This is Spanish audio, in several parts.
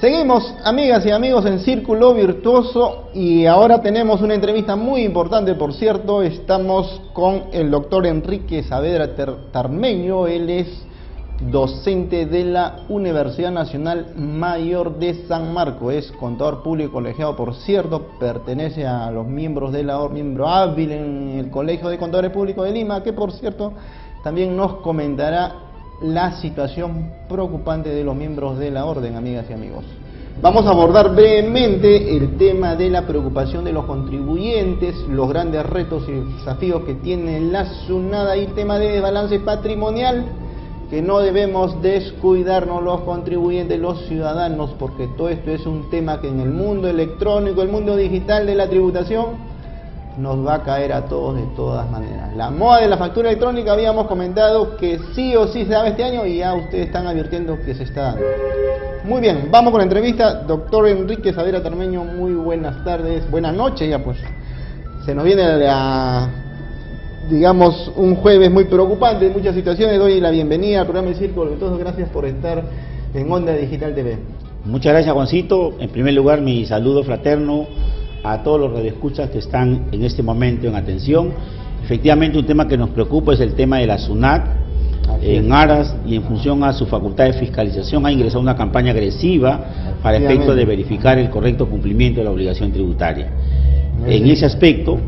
Seguimos, amigas y amigos, en Círculo Virtuoso, y ahora tenemos una entrevista muy importante, por cierto. Estamos con el doctor Enrique Saavedra Tarmeño. Él es docente de la Universidad Nacional Mayor de San Marcos, es contador público colegiado, por cierto, pertenece a los miembros de la miembro hábil en el Colegio de Contadores Públicos de Lima, que por cierto también nos comentará la situación preocupante de los miembros de la orden, amigas y amigos. Vamos a abordar brevemente el tema de la preocupación de los contribuyentes, los grandes retos y desafíos que tiene la SUNAT, y el tema de desbalance patrimonial, que no debemos descuidarnos los contribuyentes, los ciudadanos, porque todo esto es un tema que en el mundo electrónico, el mundo digital de la tributación, nos va a caer a todos de todas maneras. La moda de la factura electrónica, habíamos comentado que sí o sí se da este año, y ya ustedes están advirtiendo que se está dando. Muy bien, vamos con la entrevista. Doctor Enrique Saavedra Tarmeño, muy buenas tardes, buenas noches ya pues. Se nos viene digamos, un jueves muy preocupante en muchas situaciones. Doy la bienvenida al programa de Círculo Virtuoso. Gracias por estar en Onda Digital TV. Muchas gracias, Juancito. En primer lugar, mi saludo fraterno a todos los radioescuchas que están en este momento en atención. Efectivamente, un tema que nos preocupa es el tema de la SUNAT. En aras y en función a su facultad de fiscalización, ha ingresado una campaña agresiva para efecto de verificar el correcto cumplimiento de la obligación tributaria. En ese aspecto,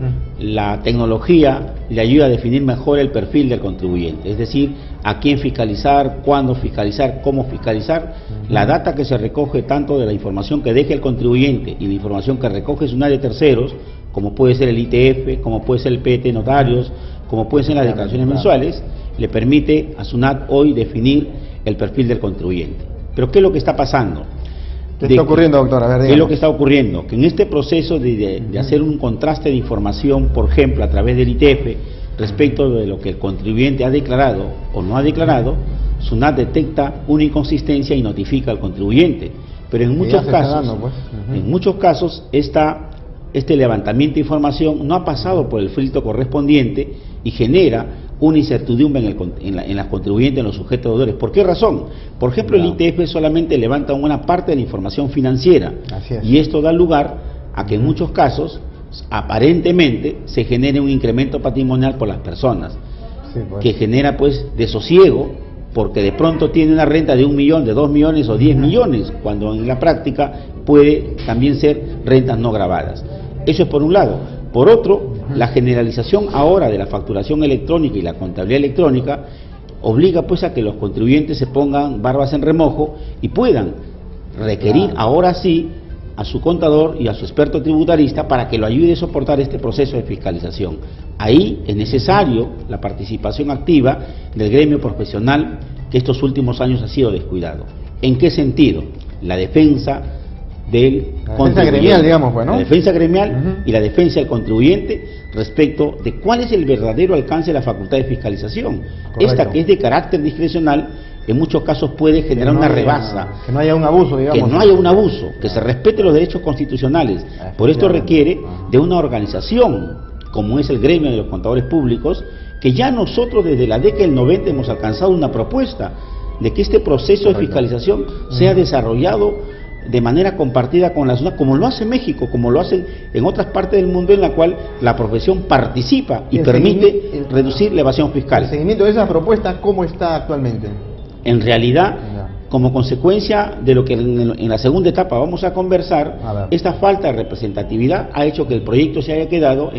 la tecnología le ayuda a definir mejor el perfil del contribuyente, es decir, a quién fiscalizar, cuándo fiscalizar, cómo fiscalizar. La data que se recoge tanto de la información que deja el contribuyente y la información que recoge SUNAT de terceros, como puede ser el ITF, como puede ser el PET notarios, como pueden ser las declaraciones mensuales, le permite a SUNAT hoy definir el perfil del contribuyente. Pero ¿qué es lo que está pasando? ¿Qué está ocurriendo, doctor? A ver, ¿qué es lo que está ocurriendo? Que en este proceso de hacer un contraste de información, por ejemplo, a través del ITF, respecto de lo que el contribuyente ha declarado o no ha declarado, SUNAT detecta una inconsistencia y notifica al contribuyente. Pero en muchos casos, este levantamiento de información no ha pasado por el filtro correspondiente y genera una incertidumbre en las contribuyentes, en los sujetos deudores. ¿Por qué razón? Por ejemplo, el ITF solamente levanta una parte de la información financiera, y esto da lugar a que en muchos casos, aparentemente, se genere un incremento patrimonial por las personas, que genera pues desosiego, porque de pronto tiene una renta de 1 millón, de 2 millones o 10 millones, cuando en la práctica puede también ser rentas no gravadas. Eso es por un lado. Por otro, la generalización ahora de la facturación electrónica y la contabilidad electrónica obliga pues a que los contribuyentes se pongan barbas en remojo y puedan requerir ahora sí a su contador y a su experto tributarista para que lo ayude a soportar este proceso de fiscalización. Ahí es necesario la participación activa del gremio profesional, que estos últimos años ha sido descuidado. ¿En qué sentido? La defensa del gremial, digamos, bueno. La defensa gremial y la defensa del contribuyente respecto de cuál es el verdadero alcance de la facultad de fiscalización. Esta, que es de carácter discrecional, en muchos casos puede generar una rebasa. Que no haya un abuso, digamos. Que no haya un abuso, que se respete los derechos constitucionales. Por esto requiere de una organización, como es el gremio de los contadores públicos, que ya nosotros desde la década del 90 hemos alcanzado una propuesta de que este proceso de fiscalización sea desarrollado de manera compartida con la SUNAT, como lo hace México, como lo hacen en otras partes del mundo, en la cual la profesión participa y permite reducir la evasión fiscal. ¿El seguimiento de esa propuesta cómo está actualmente? En realidad, como consecuencia de lo que en la segunda etapa vamos a conversar, esta falta de representatividad ha hecho que el proyecto se haya quedado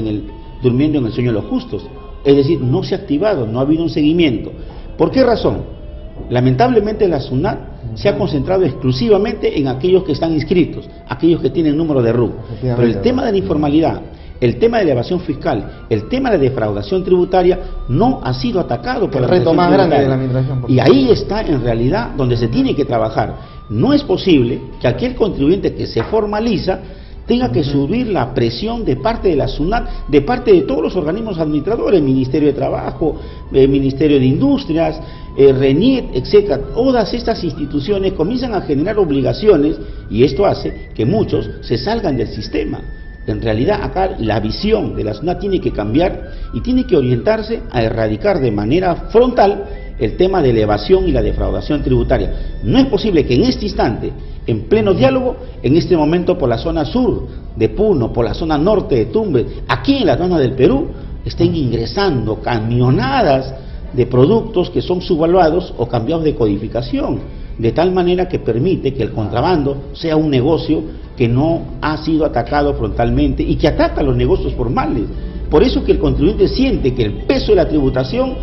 durmiendo en el sueño de los justos. Es decir, no se ha activado, no ha habido un seguimiento. ¿Por qué razón? Lamentablemente la SUNAT se ha concentrado exclusivamente en aquellos que están inscritos, aquellos que tienen número de RUC. Pero el tema de la informalidad, el tema de la evasión fiscal, el tema de la defraudación tributaria no ha sido atacado por la reto más grande de la administración. Y ahí está en realidad donde se tiene que trabajar. No es posible que aquel contribuyente que se formaliza tenga que subir la presión de parte de la SUNAT, de parte de todos los organismos administradores, Ministerio de Trabajo, Ministerio de Industrias, RENIET, etcétera. Todas estas instituciones comienzan a generar obligaciones y esto hace que muchos se salgan del sistema. En realidad acá la visión de la SUNAT tiene que cambiar y tiene que orientarse a erradicar de manera frontal el tema de la evasión y la defraudación tributaria. No es posible que en este instante, en pleno diálogo, en este momento por la zona sur de Puno, por la zona norte de Tumbes, aquí en la zona del Perú, estén ingresando camionadas de productos que son subvaluados o cambiados de codificación, de tal manera que permite que el contrabando sea un negocio que no ha sido atacado frontalmente y que ataca a los negocios formales. Por eso que el contribuyente siente que el peso de la tributación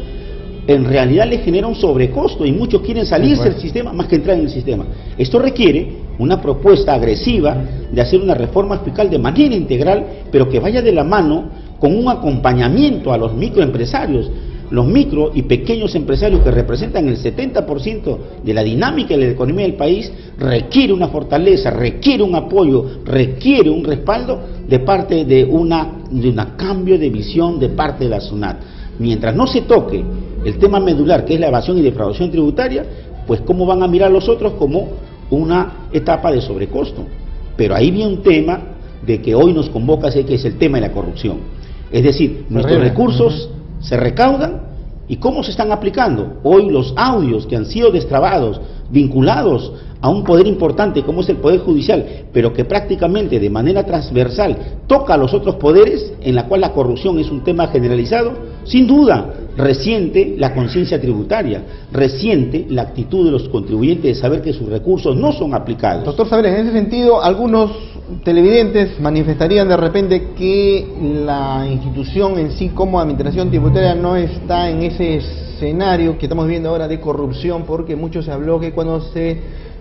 en realidad le genera un sobrecosto y muchos quieren salirse del sistema más que entrar en el sistema. Esto requiere una propuesta agresiva de hacer una reforma fiscal de manera integral, pero que vaya de la mano con un acompañamiento a los microempresarios. Los micro y pequeños empresarios, que representan el 70% de la dinámica de la economía del país, requiere una fortaleza, requiere un apoyo, requiere un respaldo de parte de una cambio de visión de parte de la SUNAT. Mientras no se toque el tema medular, que es la evasión y defraudación tributaria, pues cómo van a mirar los otros como una etapa de sobrecosto. Pero ahí viene un tema de que hoy nos convoca, que es el tema de la corrupción. Es decir, nuestros recursos se recaudan y cómo se están aplicando. Hoy los audios que han sido destrabados, vinculados a un poder importante como es el Poder Judicial, pero que prácticamente de manera transversal toca a los otros poderes, en la cual la corrupción es un tema generalizado, sin duda resiente la conciencia tributaria, resiente la actitud de los contribuyentes de saber que sus recursos no son aplicados. Doctor Saavedra, en ese sentido, algunos televidentes manifestarían de repente que la institución en sí como administración tributaria no está en ese escenario que estamos viendo ahora de corrupción, porque mucho se habló que cuando se,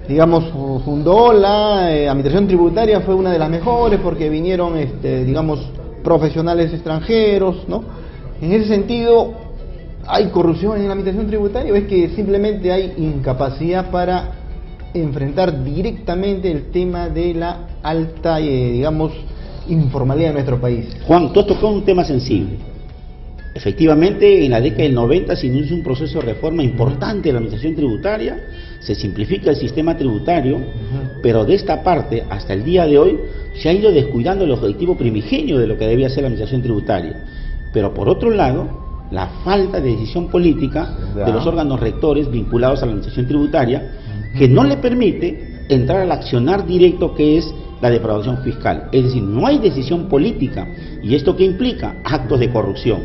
digamos, fundó la administración tributaria fue una de las mejores porque vinieron, digamos, profesionales extranjeros, ¿no? En ese sentido, ¿hay corrupción en la administración tributaria o es que simplemente hay incapacidad para enfrentar directamente el tema de la alta, digamos, informalidad de nuestro país? Juan, tú has tocado un tema sensible. Efectivamente, en la década del 90 se inició un proceso de reforma importante de la administración tributaria, se simplifica el sistema tributario, pero de esta parte, hasta el día de hoy, se ha ido descuidando el objetivo primigenio de lo que debía ser la administración tributaria. Pero por otro lado, la falta de decisión política de los órganos rectores vinculados a la administración tributaria, que no le permite entrar al accionar directo que es la defraudación fiscal. Es decir, no hay decisión política. ¿Y esto qué implica? Actos de corrupción.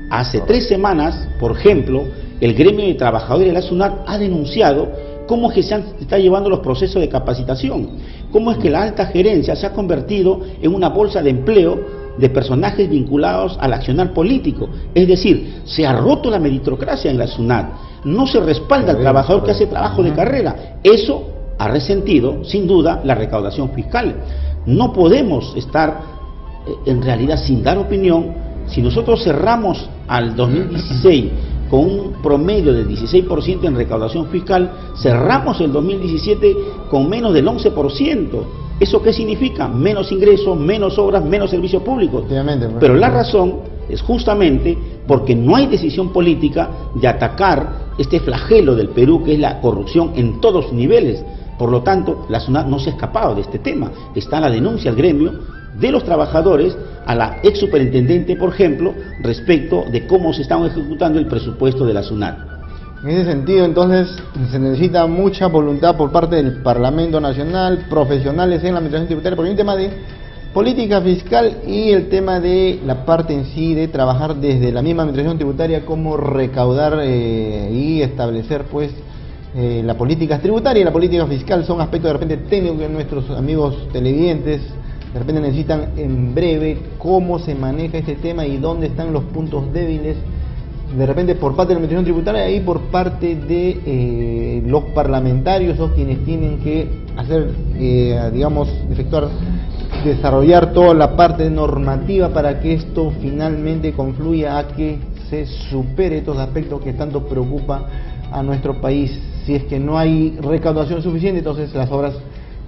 Hace 3 semanas, por ejemplo, el gremio de trabajadores de la SUNAT ha denunciado cómo es que se está llevando los procesos de capacitación, cómo es que la alta gerencia se ha convertido en una bolsa de empleo de personajes vinculados al accionar político. Es decir, se ha roto la meritocracia en la SUNAT, no se respalda al trabajador que hace trabajo de carrera. Eso ha resentido, sin duda, la recaudación fiscal. No podemos estar, en realidad, sin dar opinión. Si nosotros cerramos al 2016 con un promedio del 16% en recaudación fiscal, cerramos el 2017 con menos del 11%. ¿Eso qué significa? Menos ingresos, menos obras, menos servicios públicos. Pero la razón es justamente porque no hay decisión política de atacar este flagelo del Perú, que es la corrupción en todos sus niveles. Por lo tanto, la SUNAT no se ha escapado de este tema. Está la denuncia al gremio de los trabajadores a la ex superintendente, por ejemplo, respecto de cómo se está ejecutando el presupuesto de la SUNAT. En ese sentido, entonces, se necesita mucha voluntad por parte del Parlamento Nacional, profesionales en la administración tributaria, porque hay un tema de política fiscal y el tema de la parte en sí de trabajar desde la misma administración tributaria, cómo recaudar y establecer, pues, la política tributaria y la política fiscal. Son aspectos de repente técnicos que nuestros amigos televidentes de repente necesitan en breve cómo se maneja este tema y dónde están los puntos débiles, de repente por parte de la administración tributaria y por parte de los parlamentarios o quienes tienen que hacer, digamos, desarrollar toda la parte normativa para que esto finalmente confluya a que se supere estos aspectos que tanto preocupa a nuestro país. Si es que no hay recaudación suficiente, entonces las obras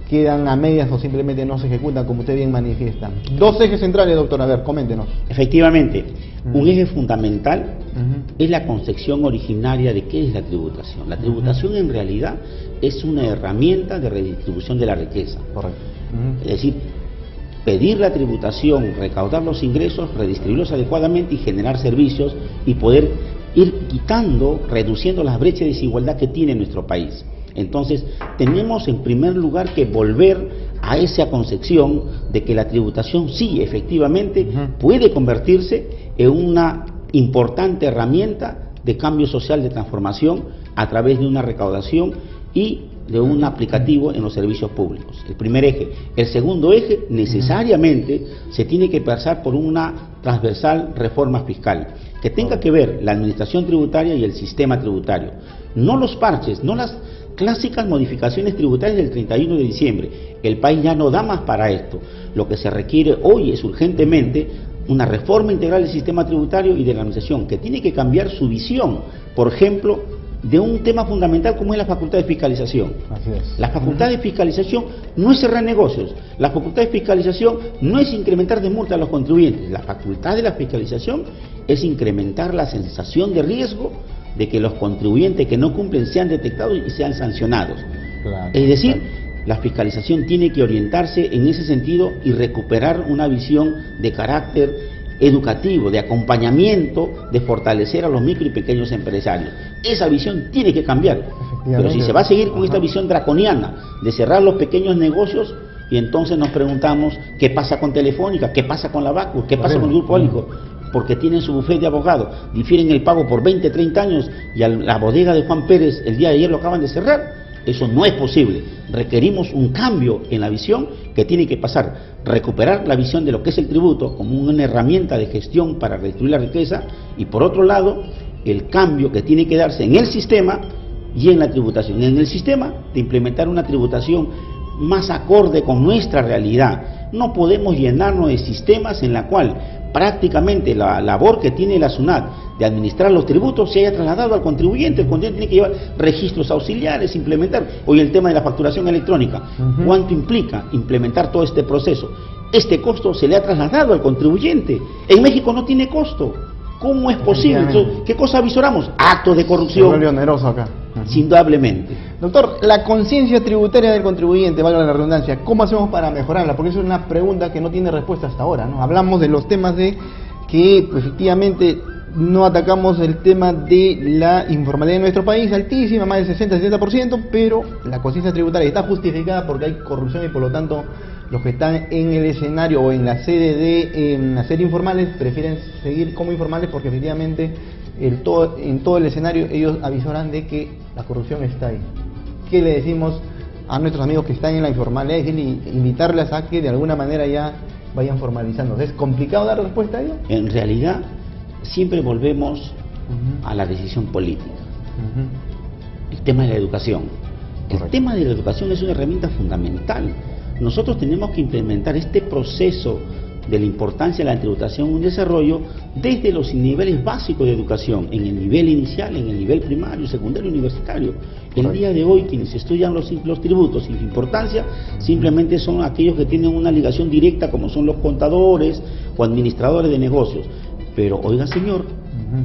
quedan a medias o simplemente no se ejecutan, como usted bien manifiesta. 2 ejes centrales, doctor, a ver, coméntenos. Efectivamente, un eje fundamental es la concepción originaria de qué es la tributación. La tributación en realidad es una herramienta de redistribución de la riqueza. Correcto. Es decir, pedir la tributación, recaudar los ingresos, redistribuirlos adecuadamente y generar servicios y poder ir quitando, reduciendo las brechas de desigualdad que tiene nuestro país. Entonces, tenemos en primer lugar que volver a esa concepción de que la tributación sí, efectivamente, puede convertirse en una importante herramienta de cambio social, de transformación, a través de una recaudación y de un aplicativo en los servicios públicos. El primer eje. El segundo eje, necesariamente, se tiene que pasar por una transversal reforma fiscal, que tenga que ver la administración tributaria y el sistema tributario. No los parches, no las clásicas modificaciones tributarias del 31 de diciembre. El país ya no da más para esto. Lo que se requiere hoy es urgentemente una reforma integral del sistema tributario y de la administración, que tiene que cambiar su visión, por ejemplo, de un tema fundamental como es la facultad de fiscalización. Así es. La facultad de fiscalización no es cerrar negocios, la facultad de fiscalización no es incrementar de multa a los contribuyentes, la facultad de la fiscalización es incrementar la sensación de riesgo de que los contribuyentes que no cumplen sean detectados y sean sancionados. Claro, es decir, la fiscalización tiene que orientarse en ese sentido y recuperar una visión de carácter educativo, de acompañamiento, de fortalecer a los micro y pequeños empresarios. Esa visión tiene que cambiar. Pero si se va a seguir con esta visión draconiana de cerrar los pequeños negocios, y entonces nos preguntamos qué pasa con Telefónica, qué pasa con la Bacus, qué pasa con el Grupo Eólico, porque tienen su bufete de abogados, difieren el pago por 20, 30 años y a la bodega de Juan Pérez el día de ayer lo acaban de cerrar. Eso no es posible. Requerimos un cambio en la visión que tiene que pasar, recuperar la visión de lo que es el tributo como una herramienta de gestión para redistribuir la riqueza, y por otro lado, el cambio que tiene que darse en el sistema y en la tributación. En el sistema, de implementar una tributación más acorde con nuestra realidad. No podemos llenarnos de sistemas en la cual prácticamente la labor que tiene la SUNAT de administrar los tributos se haya trasladado al contribuyente. El contribuyente tiene que llevar registros auxiliares, implementar hoy el tema de la facturación electrónica. ¿Cuánto implica implementar todo este proceso? Este costo se le ha trasladado al contribuyente. En México no tiene costo. ¿Cómo es posible? Entonces, ¿qué cosa avisoramos? Actos de corrupción. Se vuelve oneroso acá. Indudablemente. Doctor, la conciencia tributaria del contribuyente, valga la redundancia, ¿cómo hacemos para mejorarla? Porque eso es una pregunta que no tiene respuesta hasta ahora, ¿no? Hablamos de los temas de que pues, efectivamente no atacamos el tema de la informalidad en nuestro país, altísima, más del 60-70%, pero la conciencia tributaria está justificada porque hay corrupción y por lo tanto los que están en el escenario o en la sede de hacer informales prefieren seguir como informales porque efectivamente en todo el escenario ellos avisoran de que la corrupción está ahí. ¿Qué le decimos a nuestros amigos que están en la informalidad? Es decir, invitarles a que de alguna manera ya vayan formalizándose. ¿Es complicado dar respuesta a ello? En realidad, siempre volvemos a la decisión política. El tema de la educación. El tema de la educación es una herramienta fundamental. Nosotros tenemos que implementar este proceso de la importancia de la tributación en un desarrollo desde los niveles básicos de educación, en el nivel inicial, en el nivel primario, secundario, universitario. El día de hoy quienes estudian los tributos sin importancia simplemente son aquellos que tienen una ligación directa, como son los contadores o administradores de negocios. Pero oiga señor,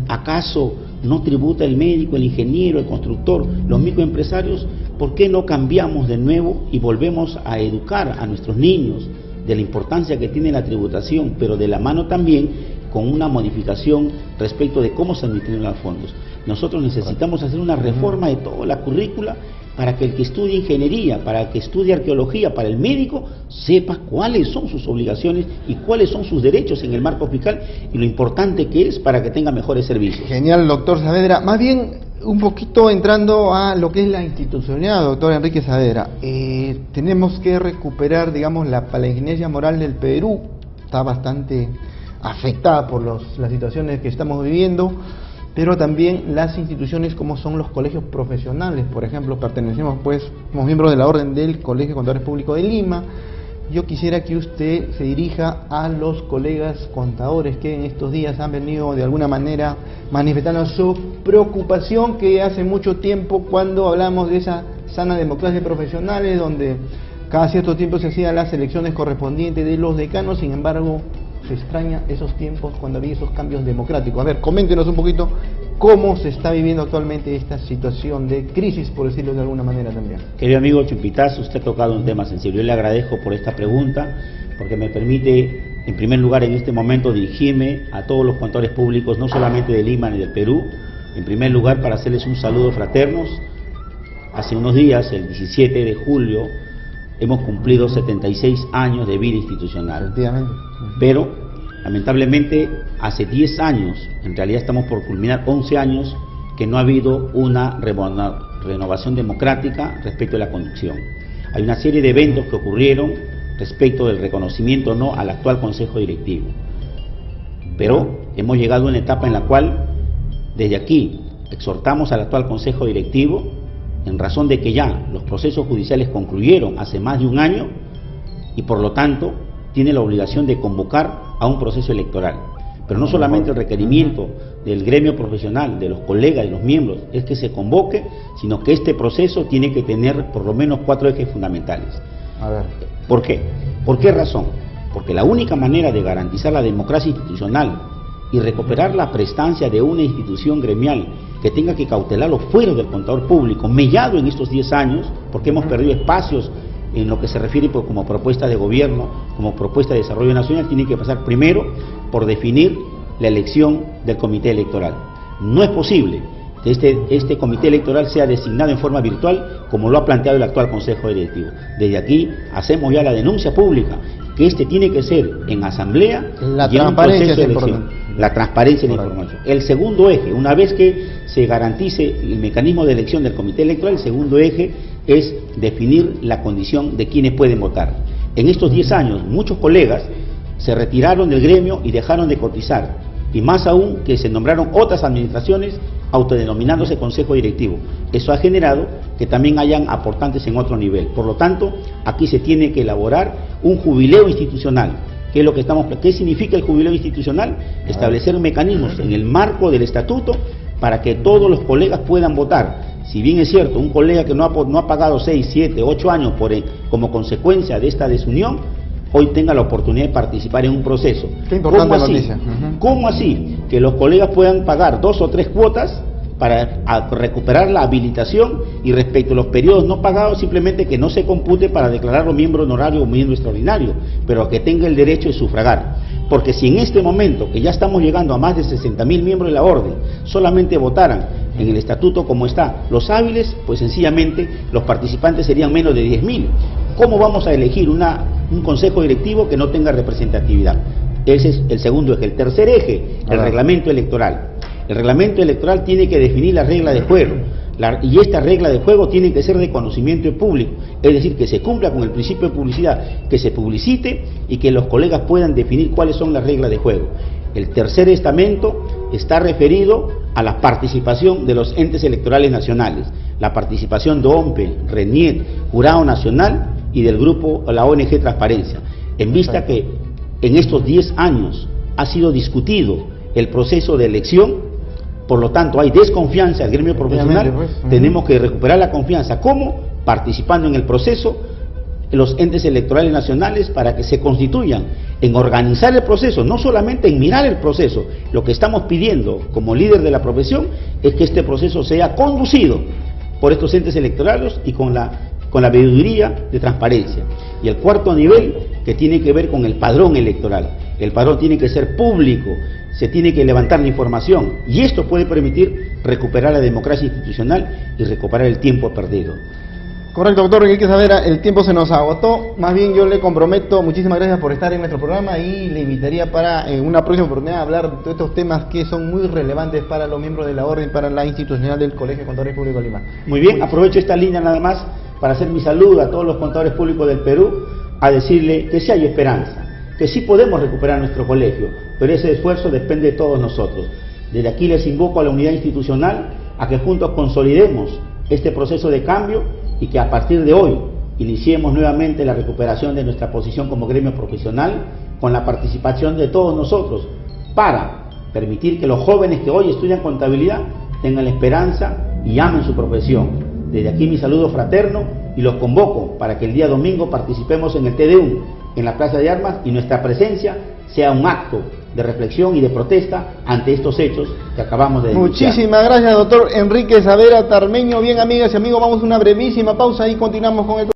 ¿acaso no tributa el médico, el ingeniero, el constructor, los microempresarios? ¿Por qué no cambiamos de nuevo y volvemos a educar a nuestros niños de la importancia que tiene la tributación, pero de la mano también con una modificación respecto de cómo se administran los fondos? Nosotros necesitamos hacer una reforma de toda la currícula para que el que estudie ingeniería, para el que estudie arqueología, para el médico, sepa cuáles son sus obligaciones y cuáles son sus derechos en el marco fiscal y lo importante que es para que tenga mejores servicios. Genial, doctor Saavedra. Más bien, un poquito entrando a lo que es la institucionalidad, doctor Enrique Saavedra. Tenemos que recuperar, digamos, la palingenesia moral del Perú. Está bastante afectada por las situaciones que estamos viviendo, pero también las instituciones como son los colegios profesionales. Por ejemplo, pertenecemos pues, somos miembros de la Orden del Colegio de Contadores Públicos de Lima. Yo quisiera que usted se dirija a los colegas contadores que en estos días han venido de alguna manera manifestando su preocupación, que hace mucho tiempo cuando hablamos de esa sana democracia profesionales, donde cada cierto tiempo se hacían las elecciones correspondientes de los decanos, sin embargo se extraña esos tiempos cuando había esos cambios democráticos. A ver, coméntenos un poquito cómo se está viviendo actualmente esta situación de crisis, por decirlo de alguna manera también. Querido amigo Chumpitaz, usted ha tocado un tema sensible. Yo le agradezco por esta pregunta, porque me permite, en primer lugar, en este momento dirigirme a todos los contadores públicos, no solamente de Lima ni del Perú, En primer lugar, para hacerles un saludo fraternos. Hace unos días, el 17 de julio, hemos cumplido 76 años de vida institucional. Efectivamente. Pero, lamentablemente, hace 10 años, en realidad estamos por culminar 11 años, que no ha habido una renovación democrática respecto a la conducción. Hay una serie de eventos que ocurrieron respecto del reconocimiento o no al actual Consejo Directivo. Pero hemos llegado a una etapa en la cual, desde aquí, exhortamos al actual Consejo Directivo, en razón de que ya los procesos judiciales concluyeron hace más de un año y por lo tanto tiene la obligación de convocar a un proceso electoral. Pero no solamente el requerimiento del gremio profesional, de los colegas, de los miembros, es que se convoque, sino que este proceso tiene que tener por lo menos 4 ejes fundamentales. A ver. ¿Por qué? ¿Por qué razón? Porque la única manera de garantizar la democracia institucional y recuperar la prestancia de una institución gremial que tenga que cautelar los fueros del contador público, mellado en estos 10 años, porque hemos perdido espacios en lo que se refiere como propuesta de gobierno, como propuesta de desarrollo nacional, tiene que pasar primero por definir la elección del comité electoral. No es posible que este comité electoral sea designado en forma virtual como lo ha planteado el actual Consejo Directivo. Desde aquí hacemos ya la denuncia pública que este tiene que ser en asamblea y en un proceso de elección. La transparencia de la información. El segundo eje, una vez que se garantice el mecanismo de elección del comité electoral, el segundo eje es definir la condición de quienes pueden votar. En estos 10 años, muchos colegas se retiraron del gremio y dejaron de cotizar, y más aún que se nombraron otras administraciones autodenominándose Consejo Directivo. Eso ha generado que también hayan aportantes en otro nivel. Por lo tanto, aquí se tiene que elaborar un jubileo institucional. ¿Qué es lo que ¿Qué significa el jubileo institucional? Establecer mecanismos en el marco del estatuto para que todos los colegas puedan votar. Si bien es cierto, un colega que no ha pagado 6, 7, 8 años como consecuencia de esta desunión, hoy tenga la oportunidad de participar en un proceso. Qué importante noticia. ¿Cómo así? Que los colegas puedan pagar 2 o 3 cuotas para recuperar la habilitación, y respecto a los periodos no pagados, simplemente que no se compute para declararlo miembro honorario o miembro extraordinario, pero que tenga el derecho de sufragar. Porque si en este momento, que ya estamos llegando a más de 60.000 miembros de la orden, solamente votaran en el estatuto como está los hábiles, pues sencillamente los participantes serían menos de 10.000. ¿Cómo vamos a elegir un consejo directivo que no tenga representatividad? Ese es el segundo eje. El tercer eje, el reglamento electoral. El reglamento electoral tiene que definir la regla de juego, y esta regla de juego tiene que ser de conocimiento público, es decir, que se cumpla con el principio de publicidad, que se publicite y que los colegas puedan definir cuáles son las reglas de juego. El tercer estamento está referido a la participación de los entes electorales nacionales, la participación de OMPE, RENIET, Jurado Nacional y del grupo, la ONG Transparencia, en vista que en estos 10 años ha sido discutido el proceso de elección. Por lo tanto, hay desconfianza del gremio profesional, tenemos que recuperar la confianza. ¿Cómo? Participando en el proceso, los entes electorales nacionales, para que se constituyan en organizar el proceso, no solamente en mirar el proceso. Lo que estamos pidiendo como líder de la profesión es que este proceso sea conducido por estos entes electorales y con la veeduría de transparencia. Y el cuarto nivel, que tiene que ver con el padrón electoral. El padrón tiene que ser público, se tiene que levantar la información, y esto puede permitir recuperar la democracia institucional y recuperar el tiempo perdido. Correcto, doctor Enrique Saavedra, el tiempo se nos agotó. Más bien yo le comprometo, muchísimas gracias por estar en nuestro programa, y le invitaría para en una próxima oportunidad hablar de estos temas que son muy relevantes para los miembros de la orden, para la institucional del Colegio de Contadores Públicos de Lima. Muy bien, aprovecho esta línea nada más para hacer mi saludo a todos los contadores públicos del Perú, a decirle que sí hay esperanza, que sí podemos recuperar nuestro colegio, pero ese esfuerzo depende de todos nosotros. Desde aquí les invoco a la unidad institucional, a que juntos consolidemos este proceso de cambio y que a partir de hoy iniciemos nuevamente la recuperación de nuestra posición como gremio profesional, con la participación de todos nosotros, para permitir que los jóvenes que hoy estudian contabilidad tengan la esperanza y amen su profesión. Desde aquí mi saludo fraterno, y los convoco para que el día domingo participemos en el TDU, en la Plaza de Armas, y nuestra presencia sea un acto de reflexión y de protesta ante estos hechos que acabamos de denunciar. Muchísimas gracias, doctor Enrique Saavedra Tarmeño. Bien, amigas y amigos, vamos a una brevísima pausa y continuamos con el